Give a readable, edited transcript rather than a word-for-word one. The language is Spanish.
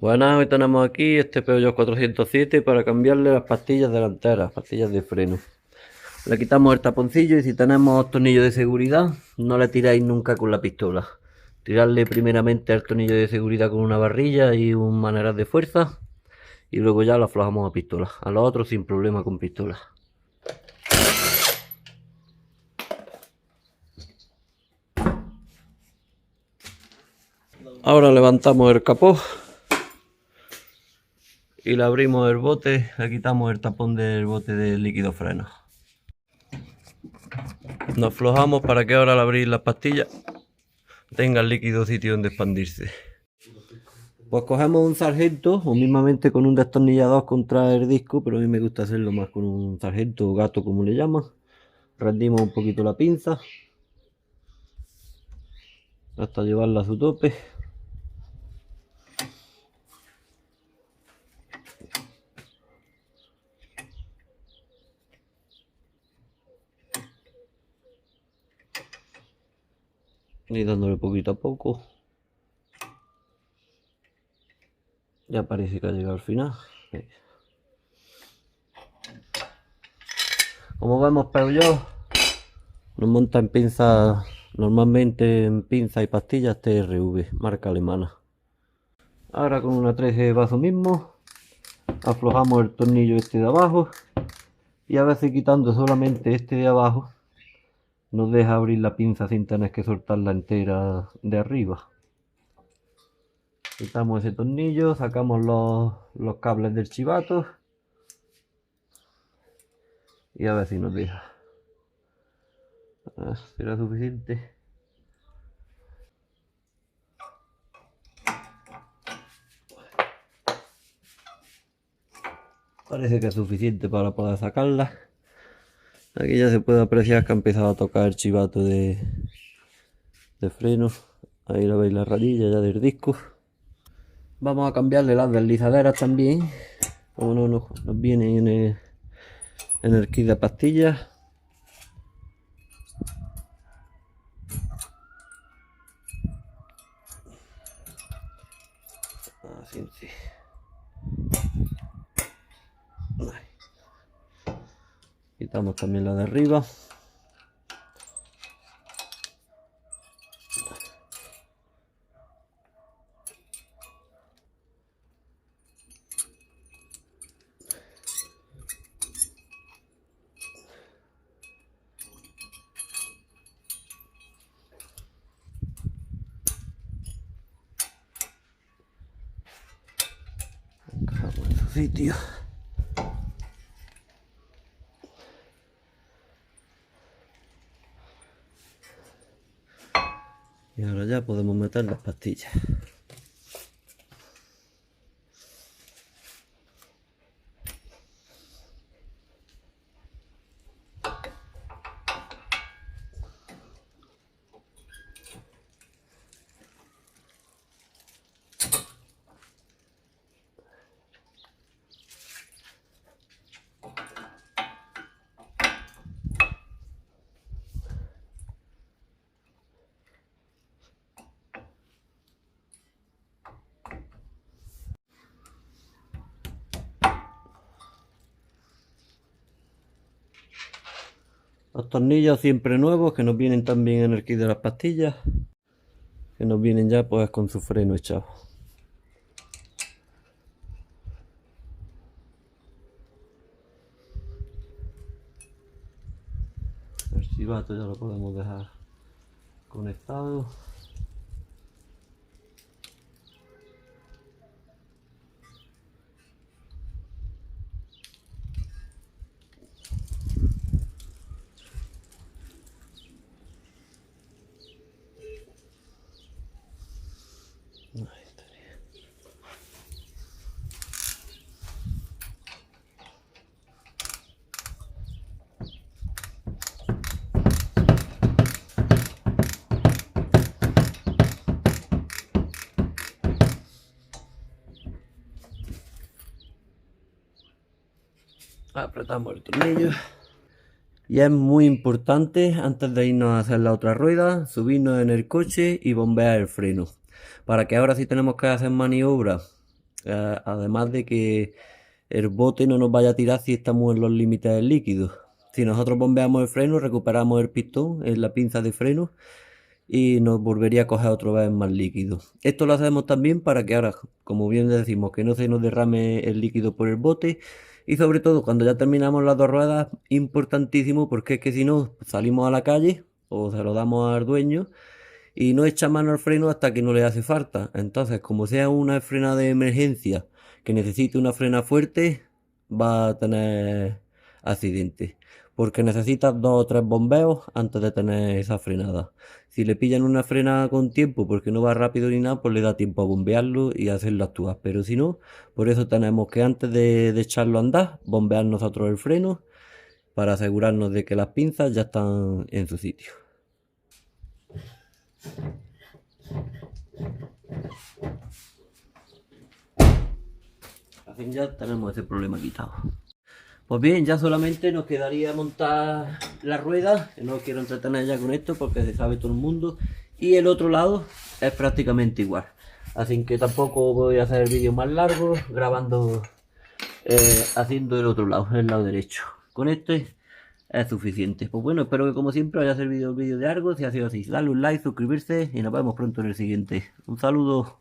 Buenas, hoy tenemos aquí este Peugeot 407 para cambiarle las pastillas delanteras, pastillas de freno. Le quitamos el taponcillo y si tenemos tornillos de seguridad, no le tiráis nunca con la pistola. Tirarle primeramente el tornillo de seguridad con una barrilla y un maneras de fuerza y luego ya lo aflojamos a pistola. A los otros sin problema con pistola. Ahora levantamos el capó y le abrimos el bote, le quitamos el tapón del bote de líquido freno. Nos aflojamos para que ahora al abrir las pastillas tenga el líquido sitio donde expandirse. Pues cogemos un sargento o mismamente con un destornillador contra el disco, pero a mí me gusta hacerlo más con un sargento o gato como le llaman. Rendimos un poquito la pinza hasta llevarla a su tope. Y dándole poquito a poco. Ya parece que ha llegado al final. Como vemos, Peugeot nos monta en pinza, normalmente en pinza y pastillas TRV, marca alemana. Ahora con una 13 vaso mismo, aflojamos el tornillo este de abajo y a veces quitando solamente este de abajo nos deja abrir la pinza sin tener que soltarla entera de arriba. Quitamos ese tornillo, sacamos los cables del chivato y a ver si nos deja. ¿Será suficiente? Parece que es suficiente para poder sacarla. Aquí ya se puede apreciar que ha empezado a tocar el chivato de freno. Ahí la veis la radilla ya del disco. Vamos a cambiarle las deslizaderas también. Como no nos vienen en el kit de pastillas. Así sí. Quitamos también la de arriba. Encajamos en su sitio. Y ahora ya podemos meter las pastillas. Los tornillos siempre nuevos que nos vienen también en el kit de las pastillas, que nos vienen ya pues con su freno echado. El chivato ya lo podemos dejar conectado. Ahí estaría. Apretamos el tornillo. Y es muy importante, antes de irnos a hacer la otra rueda, subirnos en el coche y bombear el freno. Para que ahora si tenemos que hacer maniobras sea, además de que el bote no nos vaya a tirar si estamos en los límites del líquido. Si nosotros bombeamos el freno, recuperamos el pistón en la pinza de freno y nos volvería a coger otra vez más líquido. Esto lo hacemos también para que ahora, como bien decimos, que no se nos derrame el líquido por el bote. Y sobre todo cuando ya terminamos las dos ruedas, importantísimo, porque es que si no salimos a la calle o se lo damos al dueño y no echa mano al freno hasta que no le hace falta. Entonces, como sea una frena de emergencia que necesite una frena fuerte, va a tener accidente. Porque necesitas dos o tres bombeos antes de tener esa frenada. Si le pillan una frena con tiempo porque no va rápido ni nada, pues le da tiempo a bombearlo y hacerlo actuar. Pero si no, por eso tenemos que antes de echarlo a andar, bombear nosotros el freno para asegurarnos de que las pinzas ya están en su sitio. Así ya tenemos ese problema quitado. Pues bien, ya solamente nos quedaría montar la rueda, que no quiero entretener ya con esto porque se sabe todo el mundo. Y el otro lado es prácticamente igual. Así que tampoco voy a hacer el vídeo más largo, grabando, haciendo el otro lado, el lado derecho. Con este es suficiente. Pues bueno, espero que como siempre haya servido el vídeo de algo. Si ha sido así, dale un like, suscribirse y nos vemos pronto en el siguiente. Un saludo.